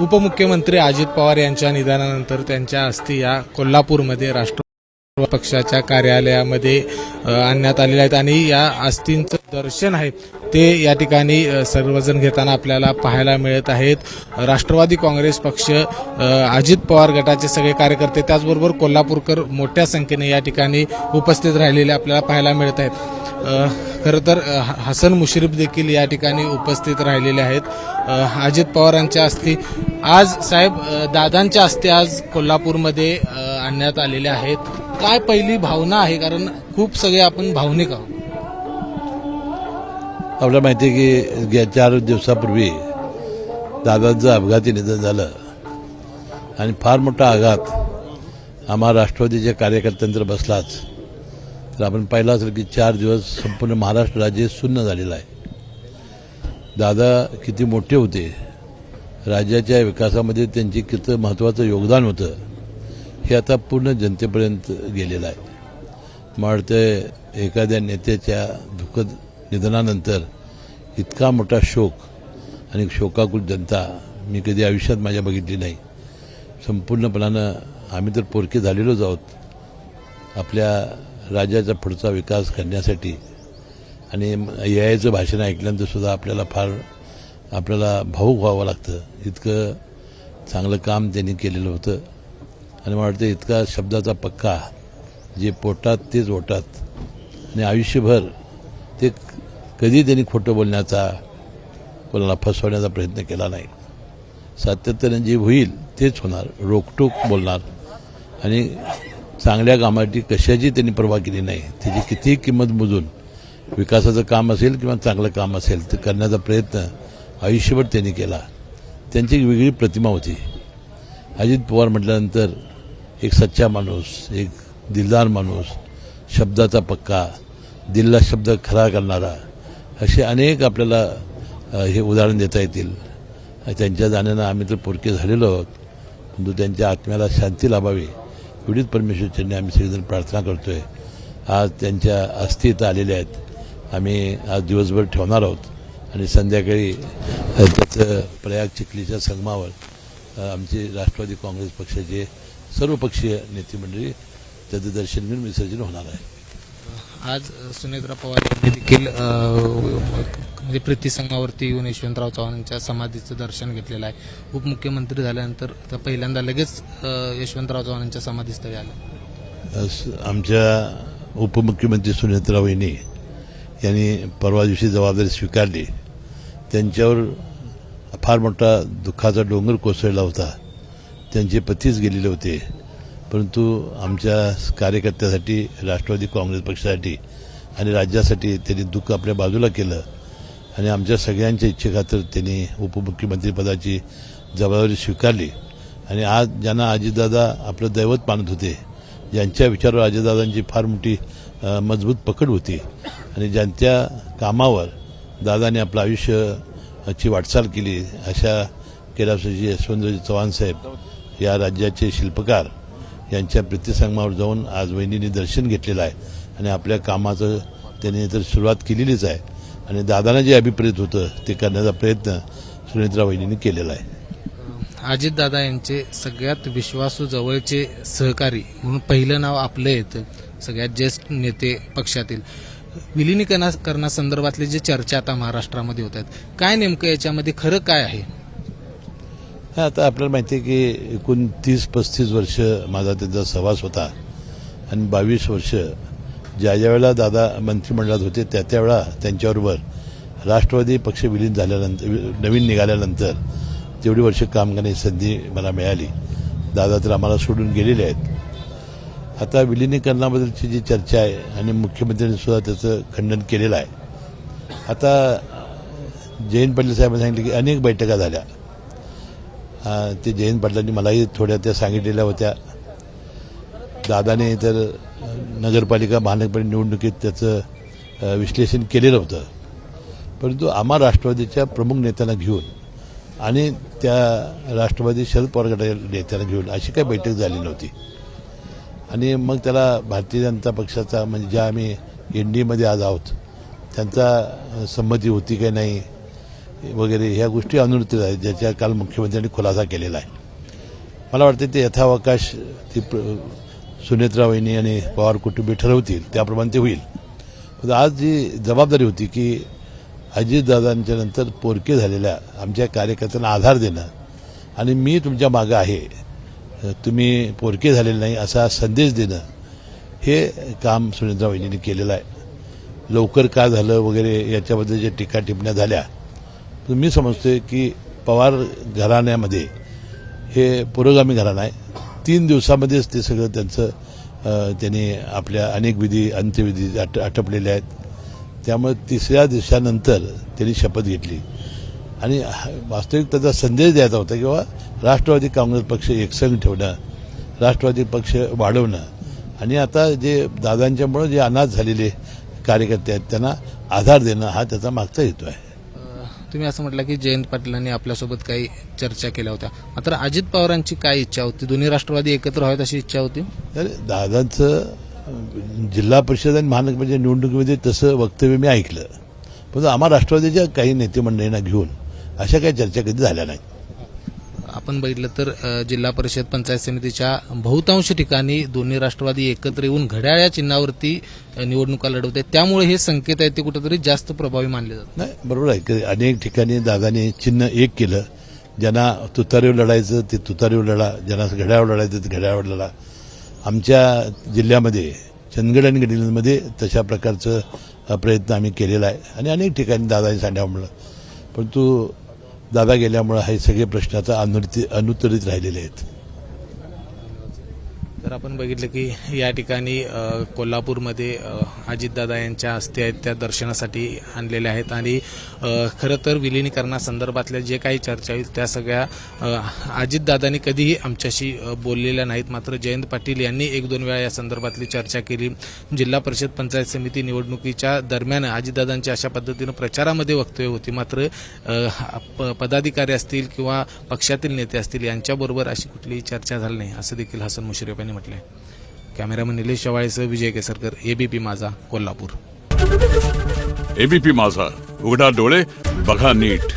उपमुख्यमंत्री अजित पवार यांच्या निधनानंतर त्यांच्या अस्थी या कोल्हापूरमध्ये राष्ट्रवादी पक्षाच्या कार्यालयामध्ये आणण्यात आलेल्या आहेत आणि या अस्थींचं दर्शन आहे ते या ठिकाणी सर्वजण घेताना आपल्याला पाहायला मिळत आहेत. राष्ट्रवादी काँग्रेस पक्ष, अजित पवार गटाचे सगळे कार्यकर्ते, त्याचबरोबर कोल्हापूरकर मोठ्या संख्येने या ठिकाणी उपस्थित राहिलेले आपल्याला पाहायला मिळत आहेत. खरं तर हसन मुश्रीफ देखील या ठिकाणी उपस्थित राहिलेले आहेत. अजित पवारांच्या अस्थी आज साहेब, दादांच्या अस्थी आज कोल्हापूरमध्ये आणण्यात आलेल्या आहेत. काय पहिली भावना आहे, कारण खूप सगळे आपण भावनिक आहोत. आपल्याला माहिती आहे की गेल्या 4 दिवसापूर्वी दादांचं अपघाती निधन झालं आणि फार मोठा आघात आम्हा राष्ट्रवादीच्या कार्यकर्त्यांवर बसलाच. तर आपण पाहिलं असेल की 4 दिवस संपूर्ण महाराष्ट्र राज्य शून्य झालेलं आहे. दादा किती मोठे होते, राज्याच्या विकासामध्ये त्यांची किती महत्त्वाचं योगदान होतं हे आता पूर्ण जनतेपर्यंत गेलेलं आहे. मला वाटतं एखाद्या नेत्याच्या दुःखद निधनानंतर इतका मोठा शोक आणि शोकाकुल जनता मी कधी आयुष्यात माझ्या बघितली नाही. संपूर्णपणानं आम्ही तर पोरके झालेलोच आहोत आपल्या राज्याचा पुढचा विकास करण्यासाठी. आणि याचं भाषण ऐकल्यानंतर सुद्धा आपल्याला भावूक व्हावं लागतं. इतकं चांगलं काम त्यांनी केलेलं होतं आणि मला वाटतं इतका शब्दाचा पक्का, जे पोटात तेच ओटात, आणि आयुष्यभर ते कधी त्यांनी खोटं बोलण्याचा, कोणाला फसवण्याचा प्रयत्न केला नाही. सातत्यानं जे होईल तेच होणार, रोखटोक बोलणार आणि चांगल्या कामाची कशाची त्यांनी पर्वा केली नाही. त्याची कितीही किंमत मोजून विकासाचं काम असेल किंवा चांगलं काम असेल ते करण्याचा प्रयत्न आयुष्यभर त्यांनी केला. त्यांची एक वेगळी प्रतिमा होती. अजित पवार म्हटल्यानंतर एक सच्चा माणूस, एक दिलदार माणूस, शब्दाचा पक्का, दिलला शब्द खरा करणारा, असे अनेक आपल्याला हे उदाहरण देता येतील. त्यांच्या जाण्यानं आम्ही तर पोरके झालेलो आहोत, परंतु त्यांच्या आत्म्याला शांती लाभावी एवढीच परमेश्वरचरणी आम्ही सगळेजण प्रार्थना करतोय. आज त्यांच्या अस्थी इथं आलेल्या आहेत. आम्ही आज दिवसभर ठेवणार आहोत आणि संध्याकाळी त्याचं प्रयाग चिखलीच्या संगमावर आमचे राष्ट्रवादी काँग्रेस पक्षाचे सर्वपक्षीय नेते मंडळी त्याचं दर्शन घेऊन विसर्जन होणार आहे. आज सुनेत्रा पवार यांनी देखील म्हणजे प्रीतीसंगमावरती येऊन यशवंतराव चव्हाणांच्या समाधीचं दर्शन घेतलेलं आहे. उपमुख्यमंत्री झाल्यानंतर पहिल्यांदा लगेच यशवंतराव चव्हाणांच्या समाधीस्थळी आले. आमच्या उपमुख्यमंत्री सुनेत्रा वहिनी यांनी परवा दिवशी जबाबदारी स्वीकारली. त्यांच्यावर फार मोठा दुःखाचा डोंगर कोसळला होता. त्यांचे पतीच गेलेले होते, परंतु आमच्या कार्यकर्त्यासाठी, राष्ट्रवादी काँग्रेस पक्षासाठी आणि राज्यासाठी त्यांनी दुःख आपल्या बाजूला केलं आणि आमच्या सगळ्यांच्या इच्छेखातर त्यांनी उपमुख्यमंत्रीपदाची जबाबदारी स्वीकारली. आणि आज ज्यांना अजितदादा आपलं दैवत मानत होते, ज्यांच्या विचारावर अजितदादांची फार मोठी मजबूत पकड होती आणि ज्यांच्या कामावर दादाने आपलं आयुष्याची वाटचाल केली, अशा कैलासजी यशवंतराव चव्हाण साहेब या राज्याचे शिल्पकार यांच्या प्रीतीसंगमावर जाऊन आज वहिनींनी दर्शन घेतलेलं आहे आणि आपल्या कामाचं त्यांनी तर सुरुवात केलेलीच आहे. आणि दादांना जे अभिप्रेत होतं ते करण्याचा प्रयत्न सुनेत्रा वहिनींनी केलेला आहे. अजितदादा यांचे सगळ्यात विश्वासू जवळचे सहकारी म्हणून पहिलं नाव आपलं येतं. सगळ्यात ज्येष्ठ नेते पक्षातील विलिनीकरणासंदर्भातली जी चर्चा आता महाराष्ट्रामध्ये होत आहेत, काय नेमकं याच्यामध्ये खरं काय आहे? आता आपल्याला माहिती आहे की एकूण 30-35 वर्ष माझा त्यांचा सहवास होता आणि 22 वर्ष ज्या वेळेला दादा मंत्रिमंडळात होते त्यावेळेला त्यांच्याबरोबर राष्ट्रवादी पक्ष विलीन झाल्यानंतर, नवीन निघाल्यानंतर तेवढी वर्ष काम करण्याची संधी मला मिळाली. दादा तर आम्हाला सोडून गेलेले आहेत. आता विलिनीकरणाबद्दलची जी चर्चा आहे आणि मुख्यमंत्र्यांनी सुद्धा त्याचं खंडन केलेलं आहे. आता जयंत पाटील साहेबांनी सांगितलं की अनेक बैठका झाल्या. ते जयंत पाटलांनी मलाही थोड्या त्या सांगितलेल्या होत्या. दादाने तर नगरपालिका महानगरपालिका निवडणुकीत त्याचं विश्लेषण केलेलं होतं, परंतु आम्हा राष्ट्रवादीच्या प्रमुख नेत्यांना घेऊन आणि त्या राष्ट्रवादी शरद पवार गटाच्या नेत्यांना घेऊन अशी काही बैठक झाली नव्हती. आणि मग त्याला भारतीय जनता पक्षाचा, म्हणजे ज्या आम्ही NDAमध्ये आज आहोत, त्यांचा संमती होती की नाही वगैरे ह्या गोष्टी अनुत्तरित आहेत, ज्याच्या काल मुख्यमंत्र्यांनी खुलासा केलेला आहे. मला वाटते ते यथावकाश ती सुनेत्रा वहिनी आणि पवार कुटुंबीय ठरवतील त्याप्रमाणे ते होईल. पण आज जी जबाबदारी होती की अजितदादांच्या नंतर पोरके झालेल्या आमच्या कार्यकर्त्यांना आधार देणं आणि मी तुमच्या मागं आहे, तुम्ही पोरके झालेले नाही असा संदेश देणं, हे काम सुनेत्रा वहिनींनी केलेलं आहे. लवकर का झालं वगैरे याच्याबद्दल जे टीका टिप्पण्या झाल्या, तर मी समजतोय की पवार घराण्यामध्ये हे पुरोगामी घराणं आहे. 3 दिवसामध्येच ते सगळं त्यांनी आपल्या अनेक विधी अंत्यविधी आटपलेले आहेत. त्यामुळे 3ऱ्या दिवसानंतर त्यांनी शपथ घेतली आणि वास्तविक त्याचा संदेश द्यायचा होता की बाबा राष्ट्रवादी काँग्रेस पक्ष एकसंघ ठेवणं, राष्ट्रवादी पक्ष वाढवणं आणि आता जे दादांच्यामुळे जे अनाथ झालेले कार्यकर्ते आहेत त्यांना आधार देणं, हा त्याचा मागचा हेतू आहे. तुम्ही असं म्हटलं की जयंत पाटलांनी आपल्यासोबत काही चर्चा केल्या होत्या, मात्र अजित पवारांची काय इच्छा होती? दोन्ही राष्ट्रवादी एकत्र व्हावेत अशी इच्छा होती? तर दादांचं जिल्हा परिषद आणि महानगरपालिका निवडणुकीमध्ये तसं वक्तव्य मी ऐकलं, पण आम्हा राष्ट्रवादीच्या काही नेते मंडळींना घेऊन अशा काही चर्चा कधी झाल्या नाहीत. आपण बघितलं तर जिल्हा परिषद पंचायत समितीच्या बहुतांश ठिकाणी दोन्ही राष्ट्रवादी एकत्र येऊन घड्याळ या चिन्हावरती निवडणुका लढवते, त्यामुळे हे संकेत आहेत ते कुठेतरी जास्त प्रभावी मानले जातात. नाही, बरोबर आहे की अनेक ठिकाणी दादाने चिन्ह एक केलं. ज्यांना तुतारीवर लढायचं ते तुतारीवर लढा, ज्यांना घड्याळावर लढायचं ते घड्याळावर लढा. आमच्या जिल्ह्यामध्ये चंदगड आणि गडिंग्लजमध्ये तशा प्रकारचं प्रयत्न आम्ही केलेला आहे आणि अनेक ठिकाणी दादाने सांगितल्यामुळं, परंतु दादा गेल्यामुळं हे सगळे प्रश्न आता अनुत्तरित राहिलेले आहेत. तर आपण बघितलं की या ठिकाणी कोल्हापूरमध्ये अजितदादा यांच्या अस्थी आहेत त्या दर्शनासाठी आणलेल्या आहेत आणि खरं तर विलिनीकरणासंदर्भातल्या जे काही चर्चा होईल त्या सगळ्या अजितदादांनी कधीही आमच्याशी बोललेल्या नाहीत. मात्र जयंत पाटील यांनी 1-2 वेळा या संदर्भातली चर्चा केली. जिल्हा परिषद पंचायत समिती निवडणुकीच्या दरम्यान अजितदादांच्या अशा पद्धतीनं प्रचारामध्ये वक्तव्य होती, मात्र पदाधिकारी असतील किंवा पक्षातील नेते असतील यांच्याबरोबर अशी कुठलीही चर्चा झाली नाही असं देखील हसन मुश्रीफ यांनी म्हटलंय. कॅमेरामन निलेश शेवाळेसह विजय केसरकर, एबीपी माझा, कोल्हापूर. एबीपी माझा, उघडा डोळे बघा नीट.